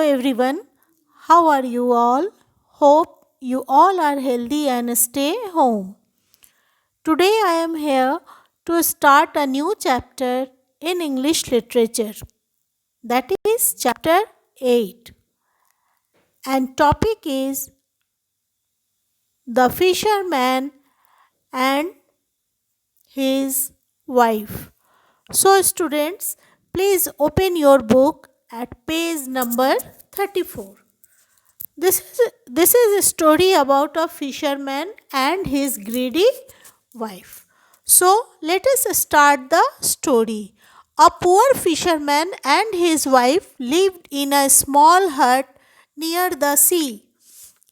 everyone, how are you all? Hope you all are healthy and stay home. Today I am here to start a new chapter in English literature. That is chapter 8 and topic is The Fisherman and His Wife. So students, please open your book at page number 34. This is a story about a fisherman and his greedy wife. So let us start the story. A poor fisherman and his wife lived in a small hut near the sea.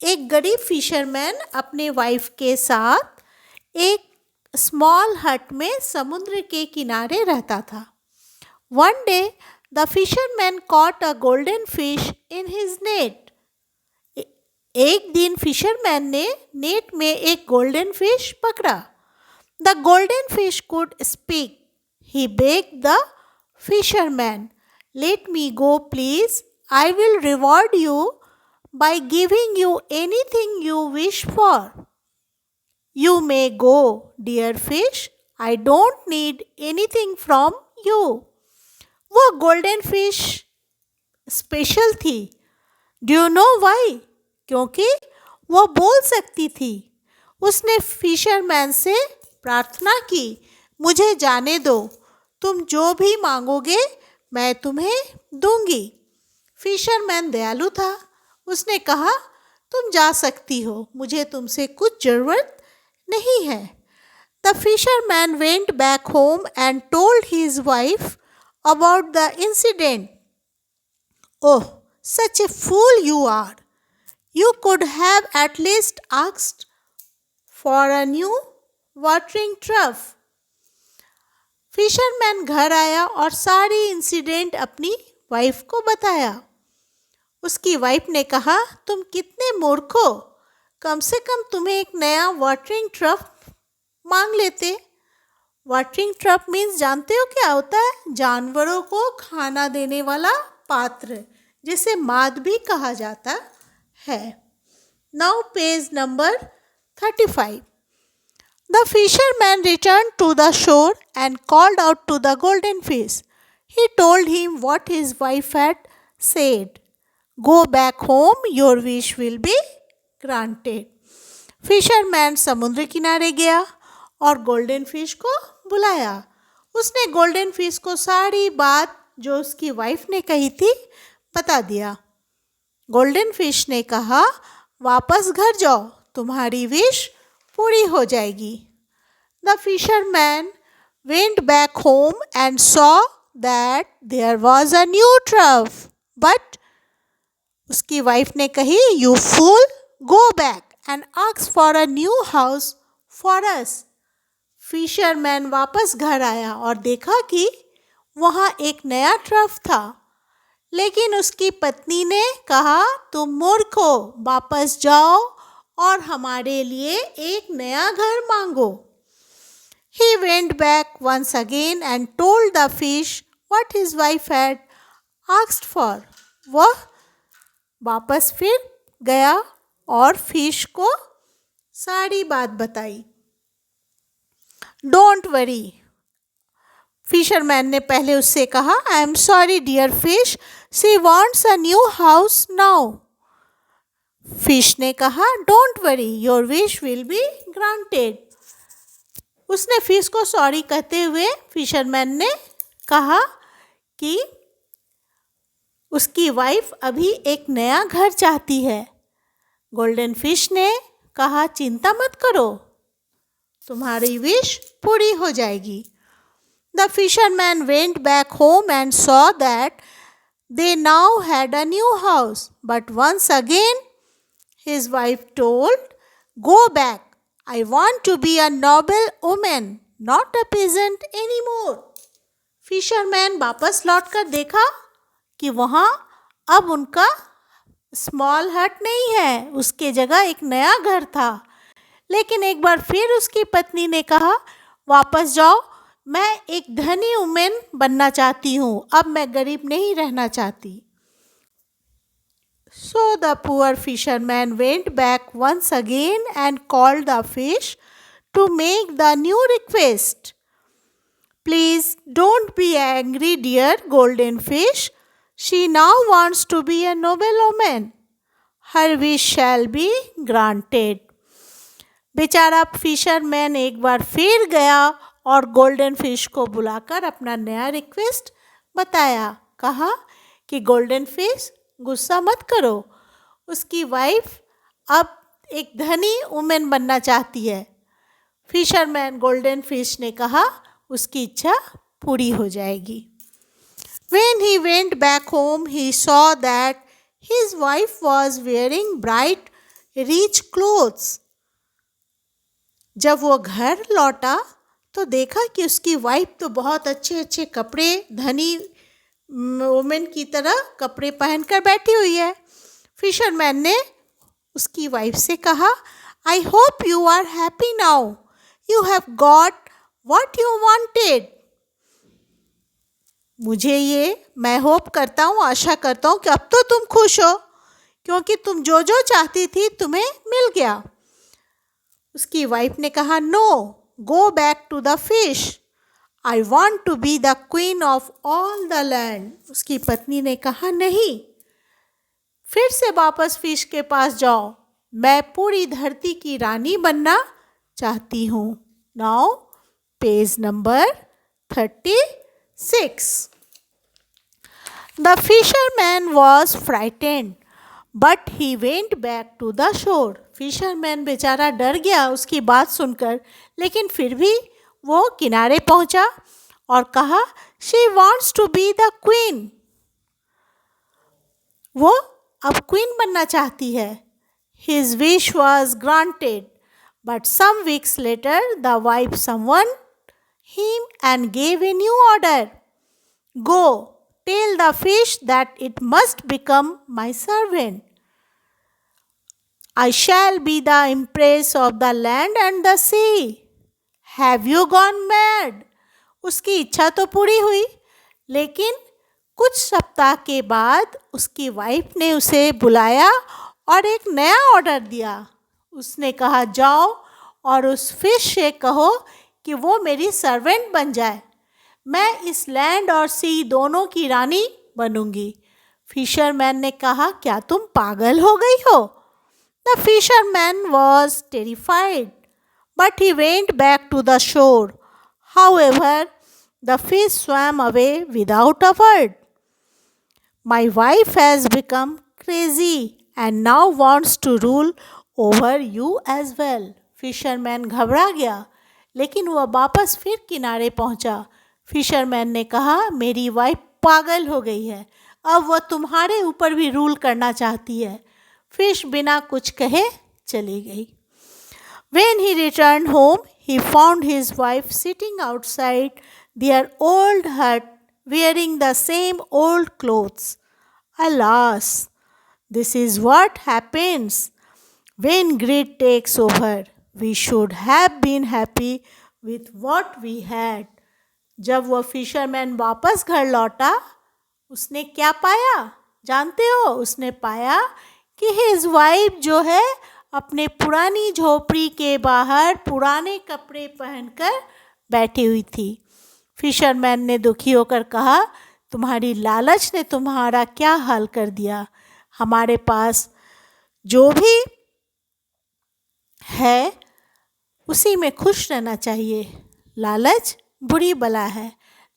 एक गरीब fisherman अपने wife के साथ एक small हट में समुद्र के किनारे रहता था. One day, the fisherman caught a golden fish in his net. एक दिन फिशरमैन ने नेट में एक गोल्डन फिश पकड़ा. The golden fish could speak. He bagged the fisherman, let me go please. I will reward you by giving you anything you wish for. You may go, dear fish. I don't need anything from you. वो golden fish special थी. Do you know why? क्योंकि वो बोल सकती थी. उसने fisherman से प्रार्थना की, मुझे जाने दो, तुम जो भी मांगोगे मैं तुम्हें दूंगी. फिशरमैन दयालु था. उसने कहा, तुम जा सकती हो, मुझे तुमसे कुछ ज़रूरत नहीं है. The fisherman went back home and told his wife about the incident. Oh, such a fool you are. You could have at least asked for a new watering trough. Fisherman घर आया और सारी इंसिडेंट अपनी wife को बताया. उसकी wife ने कहा, तुम कितने मूर्ख हो, कम से कम तुम्हें एक नया वाटरिंग ट्रफ मांग लेते. वाटरिंग ट्रफ मीन्स जानते हो क्या होता है? जानवरों को खाना देने वाला पात्र, जिसे माद भी कहा जाता है. Now page number 35. The fisherman returned to the shore and called out to the golden fish. He told him what his wife had said. Go back home, your wish will be granted. Fisherman समुद्र किनारे गया और golden fish को बुलाया. उसने golden fish को सारी बात जो उसकी वाइफ ने कही थी बता दिया. गोल्डन फिश ने कहा, वापस घर जाओ, तुम्हारी विश पूरी हो जाएगी. The fisherman went back home and saw that there was a new trough. But उसकी वाइफ ने कही, you fool, go back and ask for a new house for us. Fisherman वापस घर आया और देखा कि वहाँ एक नया ट्रफ था. लेकिन उसकी पत्नी ने कहा, तुम मूर्ख हो, वापस जाओ और हमारे लिए एक नया घर मांगो. He went back once again and told the fish what his wife had asked for. वह वापस फिर गया और फिश को सारी बात बताई. Don't worry. फिशरमैन ने पहले उससे कहा, I am sorry dear fish, she wants a new house now. Fish ने कहा, don't worry, your wish will be granted. उसने फिश को सॉरी कहते हुए फिशरमैन ने कहा कि उसकी वाइफ अभी एक नया घर चाहती है. गोल्डन फिश ने कहा, चिंता मत करो, तुम्हारी विश पूरी हो जाएगी. The fisherman went back home and saw that they now had a new house. But once again, his wife told, go back. I want to be a noble woman, not a peasant anymore. Fisherman वापस लौटकर देखा कि वहाँ अब उनका small हट नहीं है, उसके जगह एक नया घर था. लेकिन एक बार फिर उसकी पत्नी ने कहा, वापस जाओ, मैं एक धनी वुमेन बनना चाहती हूँ, अब मैं गरीब नहीं रहना चाहती. So the poor fisherman went back once again and called the fish to make the new request. Please don't be angry, dear golden fish. She now wants to be a noblewoman. Her wish shall be granted. बेचारा fisherman एक बार फिर गया और golden fish को बुलाकर अपना नया request बताया। कहा कि गोल्डन फिश गुस्सा मत करो, उसकी वाइफ अब एक धनी वुमेन बनना चाहती है। फिशरमैन गोल्डन फिश ने कहा उसकी इच्छा पूरी हो जाएगी। When he went back home, he saw that his wife was wearing bright, rich clothes. जब वो घर लौटा तो देखा कि उसकी वाइफ तो बहुत अच्छे अच्छे कपड़े, धनी वुमेन की तरह कपड़े पहनकर बैठी हुई है। फिशरमैन ने उसकी वाइफ से कहा, I hope you are happy now, you have got what you wanted. मैं होप करता हूँ, आशा करता हूँ कि अब तो तुम खुश हो, क्योंकि तुम जो जो चाहती थी तुम्हें मिल गया। उसकी वाइफ ने कहा, no, go back to the fish, I want to be the queen of all the land. उसकी पत्नी ने कहा, नहीं, फिर से वापस फिश के पास जाओ, मैं पूरी धरती की रानी बनना चाहती हूँ। Now page number 36. The fisherman was frightened, but he went back to the shore. Fisherman बेचारा डर गया उसकी बात सुनकर, लेकिन फिर भी वो किनारे पहुंचा और कहा, she wants to be the queen. वो अब क्वीन बनना चाहती है। His wish was granted, but some weeks later the wife summoned him and gave a new order. Go, tell the fish that it must become my servant. I shall be the empress of the land and the sea. Have you gone mad? उसकी इच्छा तो पूरी हुई, लेकिन कुछ सप्ताह के बाद उसकी वाइफ ने उसे बुलाया और एक नया ऑर्डर दिया। उसने कहा, जाओ और उस फिश से कहो कि वो मेरी सर्वेंट बन जाए, मैं इस लैंड और सी दोनों की रानी बनूंगी। फिशरमैन ने कहा, क्या तुम पागल हो गई हो? The fisherman was terrified, but he went back to the shore. However, the fish swam away without a word. My wife has become crazy and now wants to rule over you as well. Fisherman घबरा गया, लेकिन वह वापस फिर किनारे पहुंचा। Fisherman ने कहा, मेरी वाइफ पागल हो गई है, अब वह तुम्हारे ऊपर भी रूल करना चाहती है। फिश बिना कुछ कहे चली गई। When he returned home, he found his wife sitting outside their old hut wearing the same old clothes. Alas, this is what happens when greed takes over. We should have been happy with what we had. जब वह fisherman वापस घर लौटा, उसने क्या पाया जानते हो? उसने पाया कि हिज वाइफ जो है अपने पुरानी झोपड़ी के बाहर पुराने कपड़े पहनकर बैठी हुई थी। फिशरमैन ने दुखी होकर कहा, तुम्हारी लालच ने तुम्हारा क्या हाल कर दिया। हमारे पास जो भी है उसी में खुश रहना चाहिए। लालच बुरी बला है,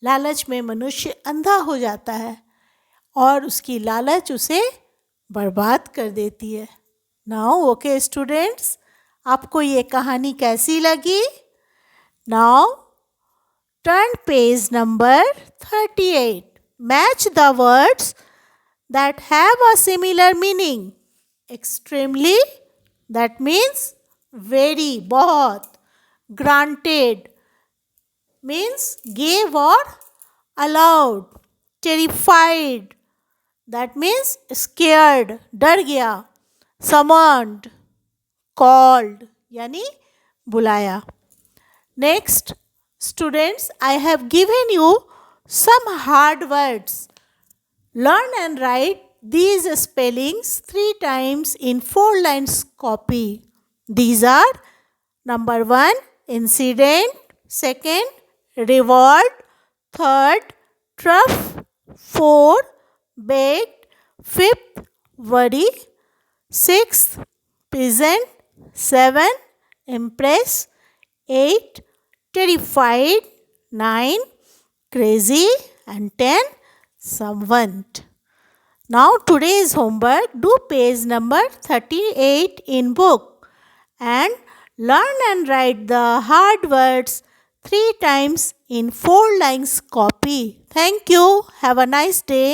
लालच में मनुष्य अंधा हो जाता है और उसकी लालच उसे बर्बाद कर देती है। नाउ ओके स्टूडेंट्स, आपको ये कहानी कैसी लगी? Now turn page number 38. Match the words that have a similar meaning. Extremely, that means very, बहुत. Granted means gave or allowed. Terrified, that means scared, डर गया. Summoned, called, यानी बुलाया. Next, students, I have given you some hard words. Learn and write these spellings 3 times in 4 lines copy. These are number 1 incident, second reward, third trough, 4 baked, fifth worry, sixth peasant, 7 impress, 8 terrified, 9 crazy, and 10 someone. Now today's homework, do page number 38 in book and learn and write the hard words 3 times in 4 lines copy. Thank you. Have a nice day.